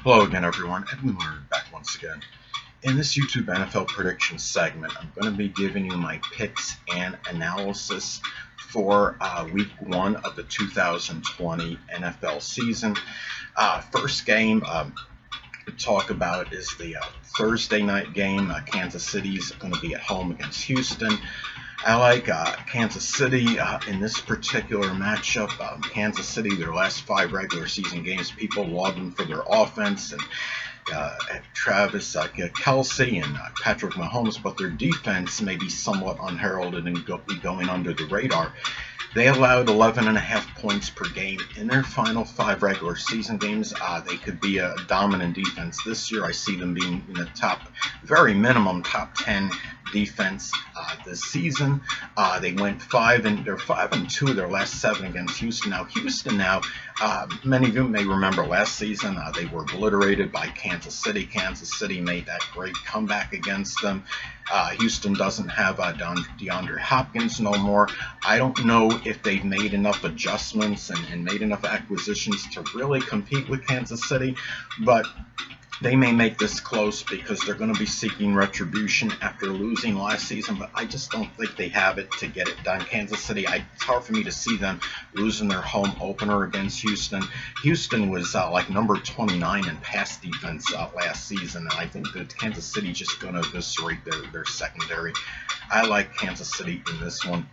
Hello again, everyone. Edwin Learnard back once again. In this YouTube NFL prediction segment, I'm going to be giving you my picks and analysis for Week 1 of the 2020 NFL season. First game to talk about is the Thursday night game. Kansas City's going to be at home against Houston. I like Kansas City in this particular matchup. Kansas City, their last 5 regular season games, people love them for their offense and Travis Kelce and Patrick Mahomes, but their defense may be somewhat unheralded and be going under the radar. They allowed 11.5 points per game in their final 5 regular season games. They could be a dominant defense this year. I see them being in the very minimum top 10 defense this season. They went 5-2 of their last 7 against Houston. Many of you may remember last season they were obliterated by Kansas City. Kansas City made that great comeback against them. Houston doesn't have DeAndre Hopkins no more. I don't know if they've made enough adjustments and made enough acquisitions to really compete with Kansas City, but they may make this close because they're going to be seeking retribution after losing last season, but I just don't think they have it to get it done. Kansas City, it's hard for me to see them losing their home opener against Houston. Houston was like number 29 in pass defense last season, and I think that Kansas City just going to eviscerate their secondary. I like Kansas City in this one.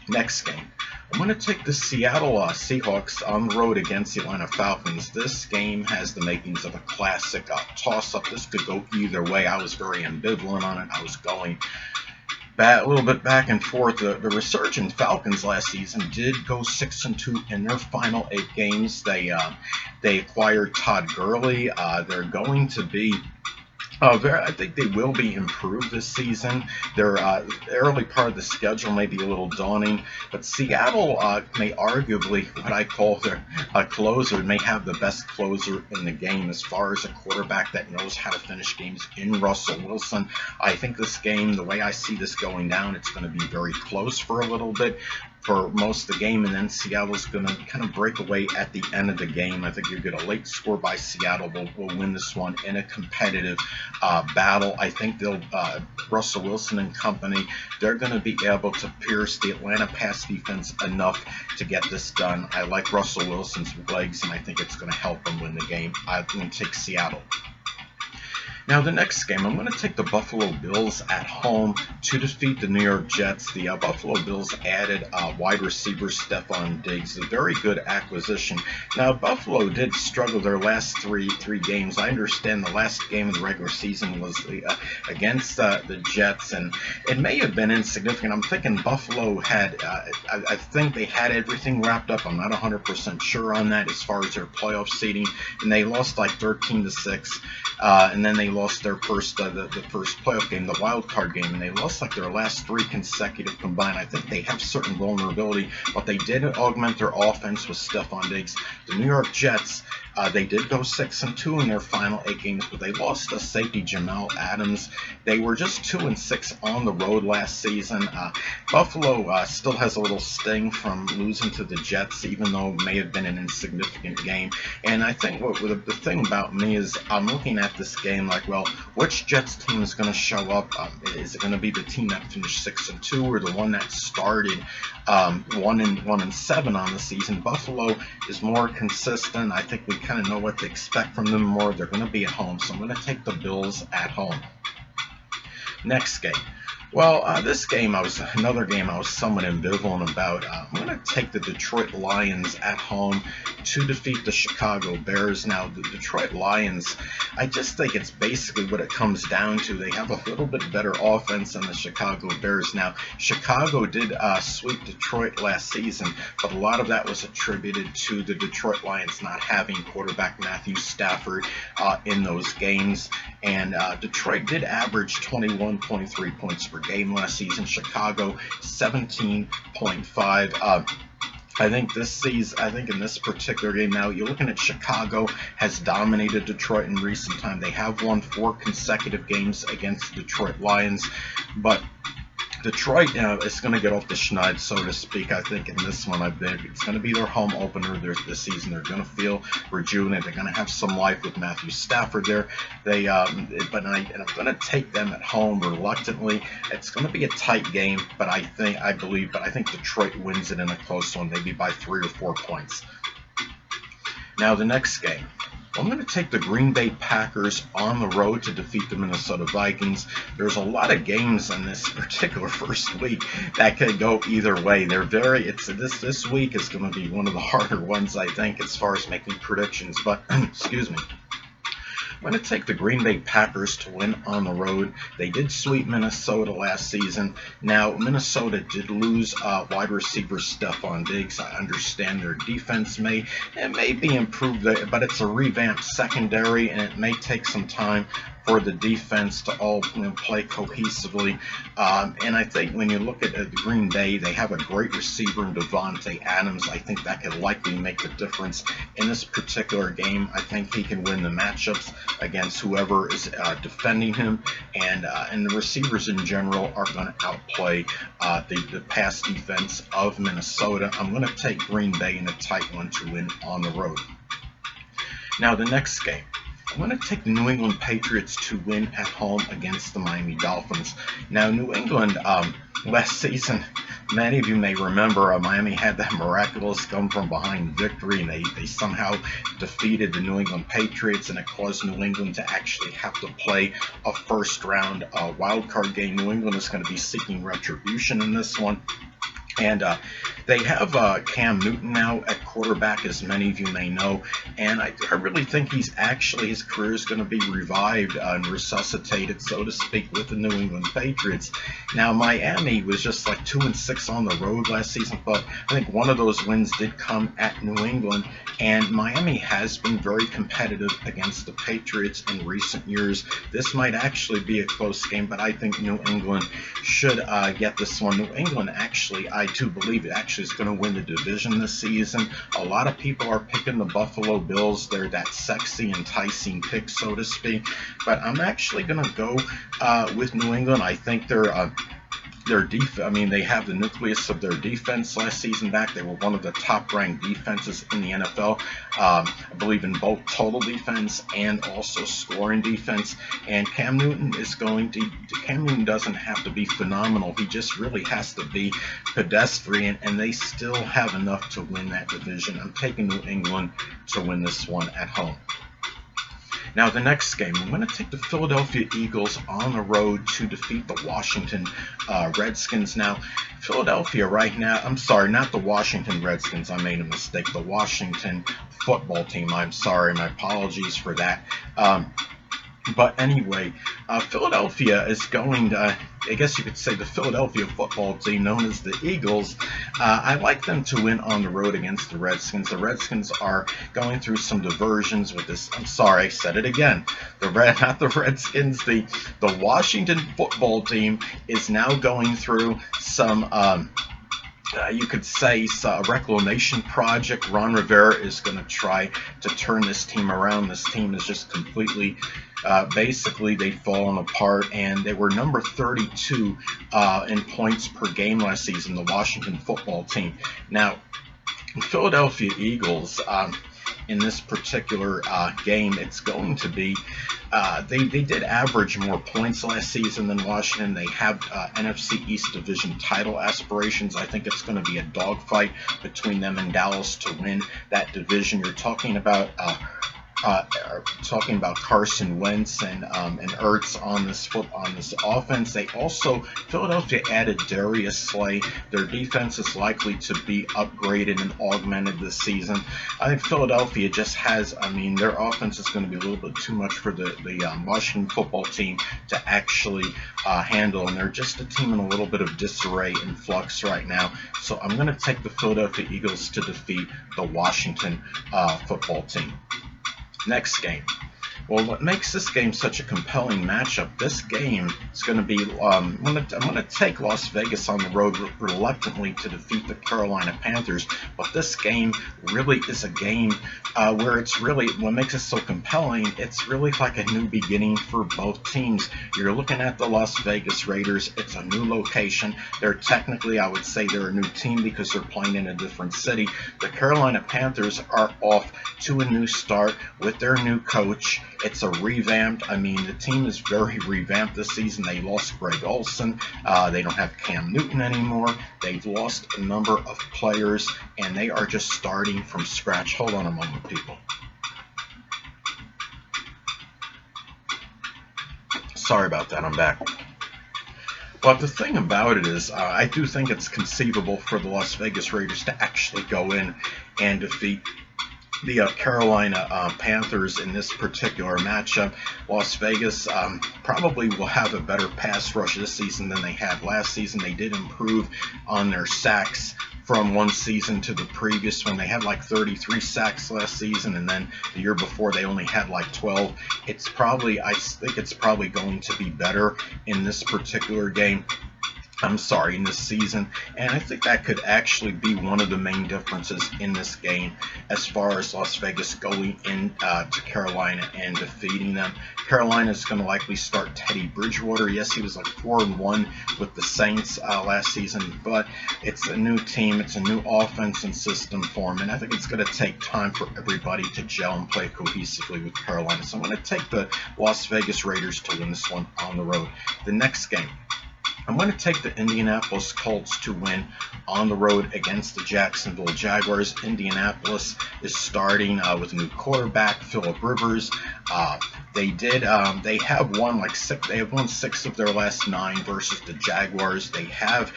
Next game, I'm going to take the Seattle Seahawks on the road against the Atlanta Falcons. This game has the makings of a classic toss-up. This could go either way. I was very ambivalent on it. I was going a little bit back and forth. The Resurgent Falcons last season did go 6-2 in their final 8 games. They acquired Todd Gurley. They're going to be I think they will be improved this season. Their early part of the schedule may be a little daunting, but Seattle may arguably, what I call their closer, may have the best closer in the game as far as a quarterback that knows how to finish games in Russell Wilson. I think this game, the way I see this going down, it's going to be very close for a little bit for most of the game, and then Seattle's going to kind of break away at the end of the game. I think you'll get a late score by Seattle. Will win this one in a competitive battle. I think Russell Wilson and company, they're going to be able to pierce the Atlanta pass defense enough to get this done. I like Russell Wilson's legs, and I think it's going to help them win the game. I'm going to take Seattle. Now, the next game, I'm going to take the Buffalo Bills at home to defeat the New York Jets. The Buffalo Bills added wide receiver Stephon Diggs, a very good acquisition. Now, Buffalo did struggle their last three games. I understand the last game of the regular season was against the Jets, and it may have been insignificant. I'm thinking Buffalo had, I think they had everything wrapped up. I'm not 100% sure on that as far as their playoff seeding, and they lost like 13-6, and then they lost their first playoff game, the wild card game, and they lost like their last 3 consecutive combined. I think they have certain vulnerability, but they did augment their offense with Stephon Diggs. The New York Jets, they did go 6-2 in their final 8 games, but they lost to safety Jamal Adams. They were just 2-6 on the road last season. Buffalo still has a little sting from losing to the Jets, even though it may have been an insignificant game. And I think the thing about me is I'm looking at this game like, well, which Jets team is going to show up? Is it going to be the team that finished 6-2 or the one that started 1-7 on the season? Buffalo is more consistent. I think we kind of know what to expect from them more. They're going to be at home, so I'm going to take the Bills at home. Next game. Well, this game, another game I was somewhat ambivalent about. I'm going to take the Detroit Lions at home to defeat the Chicago Bears. Now, the Detroit Lions, I just think it's basically what it comes down to. They have a little bit better offense than the Chicago Bears. Now, Chicago did sweep Detroit last season, but a lot of that was attributed to the Detroit Lions not having quarterback Matthew Stafford in those games. And Detroit did average 21.3 points per game last season. Chicago 17.5. I think in this particular game now, you're looking at Chicago has dominated Detroit in recent time. They have won 4 consecutive games against the Detroit Lions, but Detroit is going to get off the schneid, so to speak. I think in this one, it's going to be their home opener this season. They're going to feel rejuvenated. They're going to have some life with Matthew Stafford there. I'm going to take them at home reluctantly. It's going to be a tight game, but I think Detroit wins it in a close one, maybe by 3 or 4 points. Now the next game. I'm going to take the Green Bay Packers on the road to defeat the Minnesota Vikings. There's a lot of games in this particular first week that could go either way. This week is going to be one of the harder ones, I think, as far as making predictions. But excuse me. I'm going to take the Green Bay Packers to win on the road. They did sweep Minnesota last season. Now, Minnesota did lose wide receiver Stephon Diggs. I understand their defense may be improved, but it's a revamped secondary, and it may take some time for the defense to all play cohesively. And I think when you look at Green Bay, they have a great receiver in Devontae Adams. I think that could likely make the difference in this particular game. I think he can win the matchups against whoever is defending him, and the receivers in general are going to outplay the pass defense of Minnesota. I'm going to take Green Bay in a tight one to win on the road. Now the next game. I'm going to take the New England Patriots to win at home against the Miami Dolphins. Now, New England, last season, many of you may remember, Miami had that miraculous come-from-behind victory, and they somehow defeated the New England Patriots, and it caused New England to actually have to play a first-round wild-card game. New England is going to be seeking retribution in this one. And they have Cam Newton now at quarterback, as many of you may know, and I really think his career is going to be revived and resuscitated, so to speak, with the New England Patriots. Now, Miami was just like 2-6 on the road last season, but I think one of those wins did come at New England, and Miami has been very competitive against the Patriots in recent years. This might actually be a close game, but I think New England should get this one. New England I do believe it actually is going to win the division this season. A lot of people are picking the Buffalo Bills. They're that sexy, enticing pick, so to speak. But I'm actually going to go with New England. I think their defense, they have the nucleus of their defense last season back. They were one of the top-ranked defenses in the NFL. I believe in both total defense and also scoring defense. And Cam Newton doesn't have to be phenomenal. He just really has to be pedestrian, and they still have enough to win that division. I'm taking New England to win this one at home. Now, the next game, I'm going to take the Philadelphia Eagles on the road to defeat the Washington Redskins. Now, Philadelphia right now, I'm sorry, not the Washington Redskins. I made a mistake. The Washington football team. I'm sorry. My apologies for that. But anyway, Philadelphia is going to, I guess you could say the Philadelphia football team, known as the Eagles, I like them to win on the road against the Redskins. The Redskins are going through some diversions with this. I'm sorry, I said it again. Not the Redskins. The Washington football team is now going through some you could say a reclamation project. Ron Rivera is going to try to turn this team around. This team is just completely, basically, they've fallen apart, and they were number 32 in points per game last season, the Washington football team. Now, the Philadelphia Eagles, in this particular game, it's going to be, they did average more points last season than Washington. They have NFC East Division title aspirations. I think it's going to be a dogfight between them and Dallas to win that division. You're talking about Carson Wentz and Ertz on this offense. They also, Philadelphia added Darius Slay. Their defense is likely to be upgraded and augmented this season. I think Philadelphia just has, their offense is going to be a little bit too much for the Washington football team to actually handle, and they're just a team in a little bit of disarray and flux right now. So I'm going to take the Philadelphia Eagles to defeat the Washington football team. Next game. Well, what makes this game such a compelling matchup, this game is going to be, I'm going to take Las Vegas on the road reluctantly to defeat the Carolina Panthers, but this game really is a game where it's really, what makes it so compelling, it's really like a new beginning for both teams. You're looking at the Las Vegas Raiders, it's a new location. They're technically, I would say they're a new team because they're playing in a different city. The Carolina Panthers are off to a new start with their new coach. It's a revamped, the team is very revamped this season. They lost Greg Olsen. They don't have Cam Newton anymore. They've lost a number of players, and they are just starting from scratch. Hold on a moment, people. Sorry about that, I'm back. But the thing about it is, I do think it's conceivable for the Las Vegas Raiders to actually go in and defeat the Carolina Panthers in this particular matchup. Las Vegas probably will have a better pass rush this season than they had last season. They did improve on their sacks from one season to the previous one. They had like 33 sacks last season, and then the year before they only had like 12. I think it's probably going to be better in this particular game. In this season, and I think that could actually be one of the main differences in this game as far as Las Vegas going in to Carolina and defeating them. Carolina is going to likely start Teddy Bridgewater. Yes, he was like 4-1 with the Saints last season, but it's a new team, it's a new offense and system for him, and I think it's going to take time for everybody to gel and play cohesively with Carolina. So I'm going to take the Las Vegas Raiders to win this one on the road. The next game, I'm going to take the Indianapolis Colts to win on the road against the Jacksonville Jaguars. Indianapolis is starting with a new quarterback, Phillip Rivers. They have won 6 of their last 9 versus the Jaguars. They have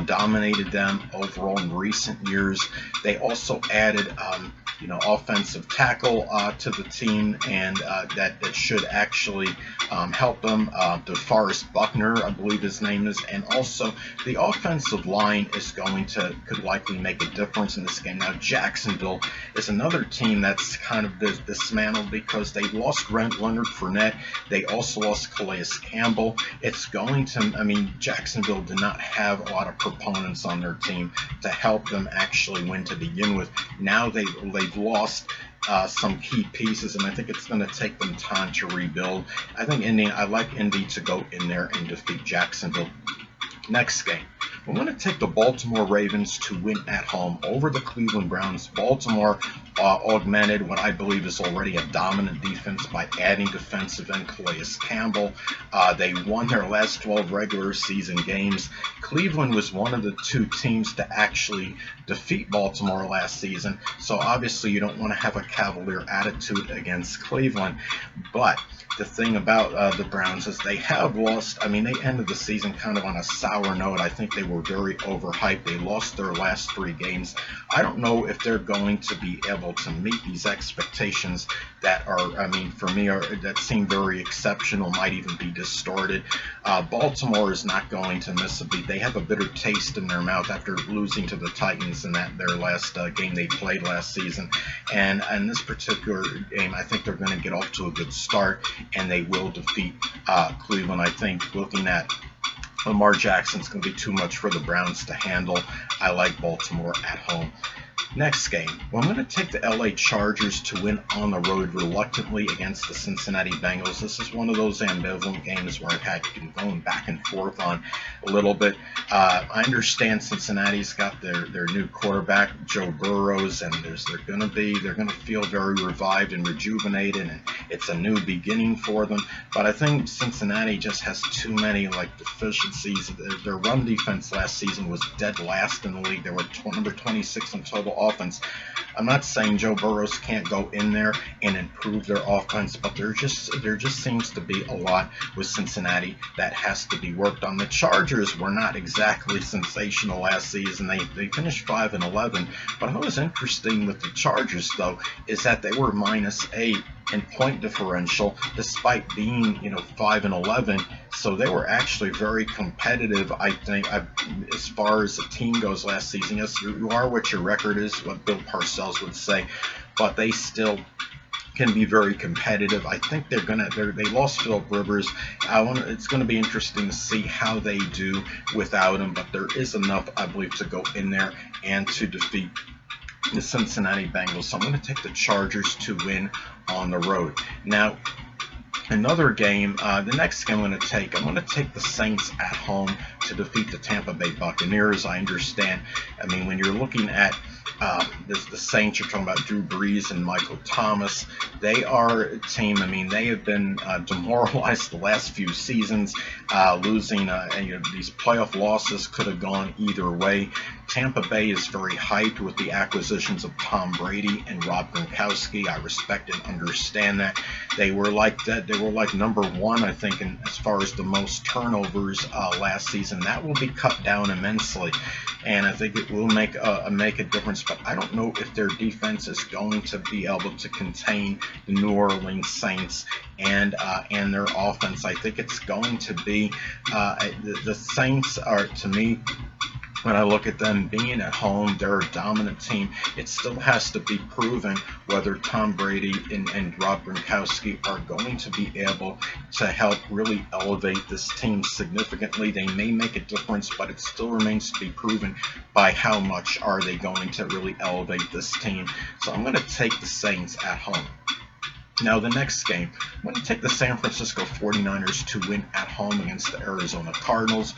dominated them overall in recent years. They also added offensive tackle to the team, and that should actually help them. DeForest Buckner, I believe his name is, and also the offensive line could likely make a difference in this game. Now, Jacksonville is another team that's kind of dismantled because they lost Leonard Fournette. They also lost Calais Campbell. Jacksonville did not have a lot of proponents on their team to help them actually win to begin with. Now they've lost some key pieces, and I think it's going to take them time to rebuild. I like Indy to go in there and defeat Jacksonville. Next game, we're going to take the Baltimore Ravens to win at home over the Cleveland Browns. Baltimore augmented what I believe is already a dominant defense by adding defensive end Calais Campbell. They won their last 12 regular season games. Cleveland was one of the 2 teams to actually defeat Baltimore last season, so obviously you don't want to have a cavalier attitude against Cleveland. But the thing about the Browns is they have lost. They ended the season kind of on a sour note. I think they were very overhyped. They lost their last 3 games. I don't know if they're going to be able to meet these expectations that are, for me, that seem very exceptional, might even be distorted. Baltimore is not going to miss a beat. They have a bitter taste in their mouth after losing to the Titans in their last game they played last season. And in this particular game, I think they're going to get off to a good start, and they will defeat Cleveland. I think looking at Lamar Jackson's going to be too much for the Browns to handle. I like Baltimore at home. Next game, I'm going to take the LA Chargers to win on the road reluctantly against the Cincinnati Bengals. This is one of those ambivalent games where I've been going back and forth on a little bit. I understand Cincinnati's got their new quarterback, Joe Burrows, and they're going to feel very revived and rejuvenated, and it's a new beginning for them. But I think Cincinnati just has too many deficiencies. Their run defense last season was dead last in the league. They were number 26 in total offense. I'm not saying Joe Burrows can't go in there and improve their offense, but there just seems to be a lot with Cincinnati that has to be worked on. The Chargers were not exactly sensational last season. They finished 5-11, but what was interesting with the Chargers though is that they were -8 in point differential despite being 5-11. So they were actually very competitive, I think, as far as the team goes last season. Yes, you are what your record is, what Bill Parcells would say, but they still can be very competitive. I think they lost Philip Rivers. It's going to be interesting to see how they do without him, but there is enough, I believe, to go in there and to defeat the Cincinnati Bengals. So I'm going to take the Chargers to win on the road. Now, another game, the next game I'm going to take the Saints at home to defeat the Tampa Bay Buccaneers. I understand. I mean, when you're looking at the Saints, you're talking about Drew Brees and Michael Thomas. They are a team, I mean, they have been demoralized the last few seasons, losing these playoff losses could have gone either way. Tampa Bay is very hyped with the acquisitions of Tom Brady and Rob Gronkowski. I respect and understand that. They were like that. They were like number one, I think, as far as the most turnovers last season. That will be cut down immensely, and I think it will make a difference. But I don't know if their defense is going to be able to contain the New Orleans Saints and their offense. I think it's going to be the Saints are, to me, when I look at them being at home, they're a dominant team. It still has to be proven whether Tom Brady and Rob Gronkowski are going to be able to help really elevate this team significantly. They may make a difference, but it still remains to be proven by how much are they going to really elevate this team. So I'm going to take the Saints at home. Now, the next game, I'm going to take the San Francisco 49ers to win at home against the Arizona Cardinals.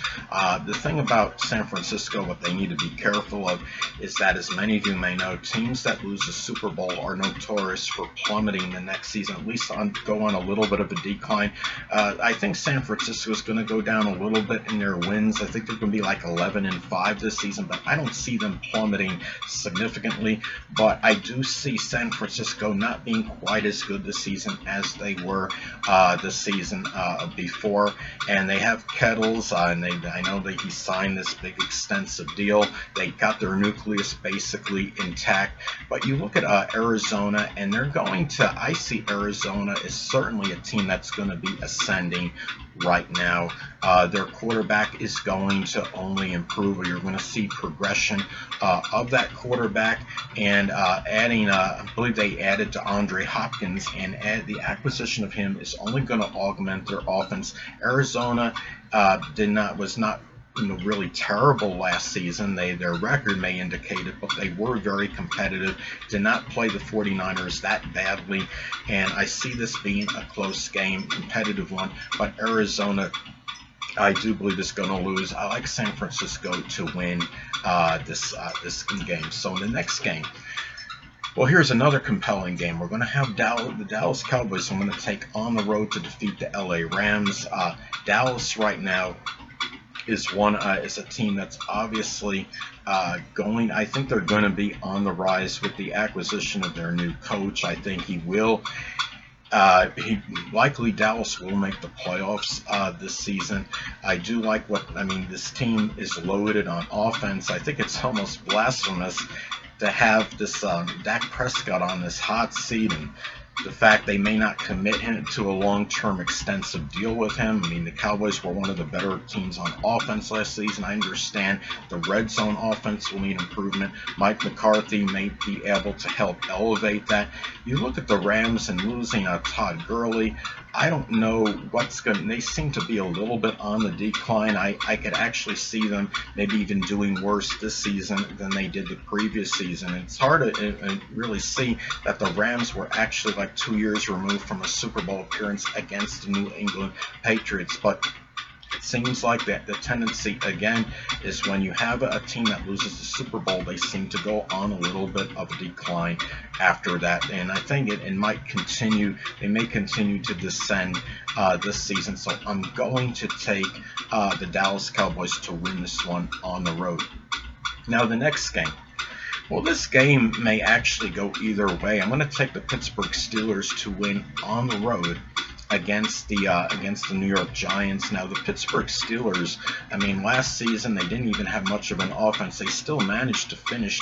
The thing about San Francisco, what they need to be careful of, is that, as many of you may know, teams that lose the Super Bowl are notorious for plummeting the next season, at least go on a little bit of a decline. I think San Francisco is going to go down a little bit in their wins. I think they're going to be like 11-5 this season, but I don't see them plummeting significantly. But I do see San Francisco not being quite as good this season as they were the season before, and they have Kettles, and I know that he signed this big extensive deal. They got their nucleus basically intact, but you look at Arizona, and I see Arizona is certainly a team that's going to be ascending right now. Their quarterback is going to only improve, or you're going to see progression of that quarterback, and adding, I believe they added to Andre Hopkins, and the acquisition of him is only going to augment their offense. Arizona was not really terrible last season. Their record may indicate it, but they were very competitive, did not play the 49ers that badly, and I see this being a close game, competitive one, but Arizona, I do believe, is going to lose. I like San Francisco to win this game. So in the next game, well, here's another compelling game. We're going to have the Dallas Cowboys. I'm going to take on the road to defeat the LA Rams. Dallas right now is a team that's obviously I think they're going to be on the rise with the acquisition of their new coach. I think Dallas will make the playoffs this season. I do like this team is loaded on offense. I think it's almost blasphemous to have this Dak Prescott on this hot seat, and the fact they may not commit him to a long-term extensive deal with him. I mean, the Cowboys were one of the better teams on offense last season. I understand the red zone offense will need improvement. Mike McCarthy may be able to help elevate that. You look at the Rams and losing Todd Gurley, I don't know they seem to be a little bit on the decline. I could actually see them maybe even doing worse this season than they did the previous season. It's hard to really see that the Rams were actually like 2 years removed from a Super Bowl appearance against the New England Patriots, but it seems like that the tendency, again, is when you have a team that loses the Super Bowl, they seem to go on a little bit of a decline after that. And I think it might continue. They may continue to descend this season. So I'm going to take the Dallas Cowboys to win this one on the road. Now, the next game. Well, this game may actually go either way. I'm going to take the Pittsburgh Steelers to win on the road against the New York Giants. Now, the Pittsburgh Steelers, last season they didn't even have much of an offense. They still managed to finish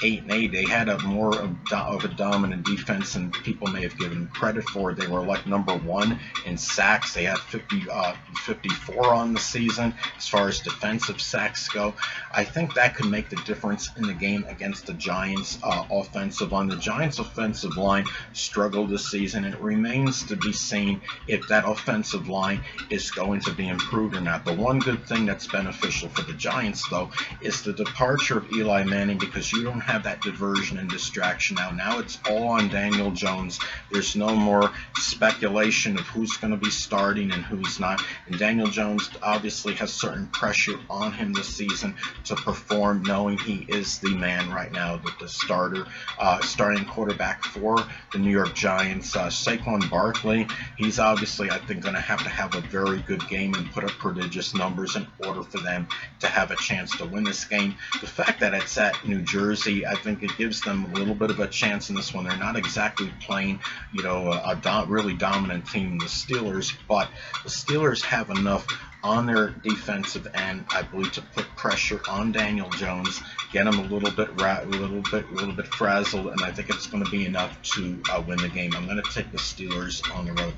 8-8. They had a more of a dominant defense than people may have given them credit for. They were like number 1 in sacks. They had 54 on the season as far as defensive sacks go. I think that could make the difference in the game against the Giants' offensive line. The Giants' offensive line struggled this season. It remains to be seen if that offensive line is going to be improved or not. The one good thing that's beneficial for the Giants, though, is the departure of Eli Manning, because you don't have that diversion and distraction now. Now it's all on Daniel Jones. There's no more speculation of who's going to be starting and who's not. And Daniel Jones obviously has certain pressure on him this season to perform, knowing he is the man right now, the starting quarterback for the New York Giants. Saquon Barkley, he's obviously, I think, going to have a very good game and put up prodigious numbers in order for them to have a chance to win this game. The fact that it's at New Jersey, I think it gives them a little bit of a chance in this one. They're not exactly playing, a really dominant team, the Steelers, but the Steelers have enough on their defensive end, I believe, to put pressure on Daniel Jones, get him a little bit frazzled, and I think it's going to be enough to win the game. I'm going to take the Steelers on the road.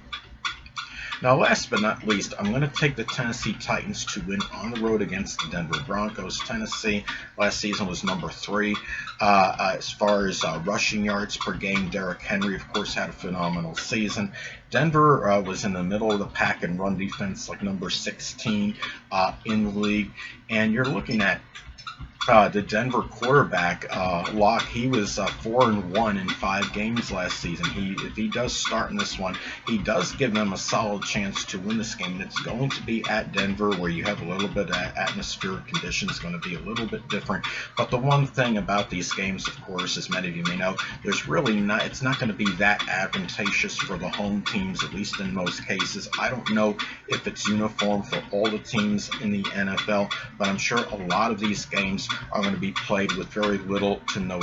Now, last but not least, I'm going to take the Tennessee Titans to win on the road against the Denver Broncos. Tennessee last season was number 3 as far as rushing yards per game. Derrick Henry, of course, had a phenomenal season. Denver was in the middle of the pack in run defense, like number 16 in the league. And you're looking at the Denver quarterback, Locke. He was 4-1 in 5 games last season. If he does start in this one, he does give them a solid chance to win this game. And it's going to be at Denver, where you have a little bit of atmospheric conditions going to be a little bit different. But the one thing about these games, of course, as many of you may know, it's not going to be that advantageous for the home teams, at least in most cases. I don't know if it's uniform for all the teams in the NFL, but I'm sure a lot of these games are going to be played with very little to no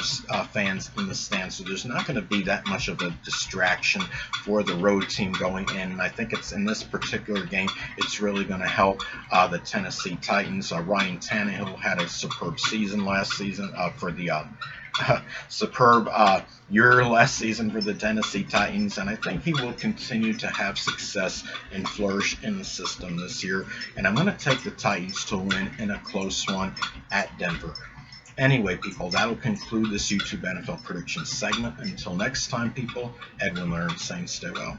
fans in the stands. So there's not going to be that much of a distraction for the road team going in. And I think it's in this particular game, it's really going to help the Tennessee Titans. Ryan Tannehill had a superb season last season for the superb year last season for the Tennessee Titans, and I think he will continue to have success and flourish in the system this year. And I'm going to take the Titans to win in a close one at Denver. Anyway, people, that'll conclude this YouTube NFL prediction segment. Until next time, people, Edwin Learnard saying stay well.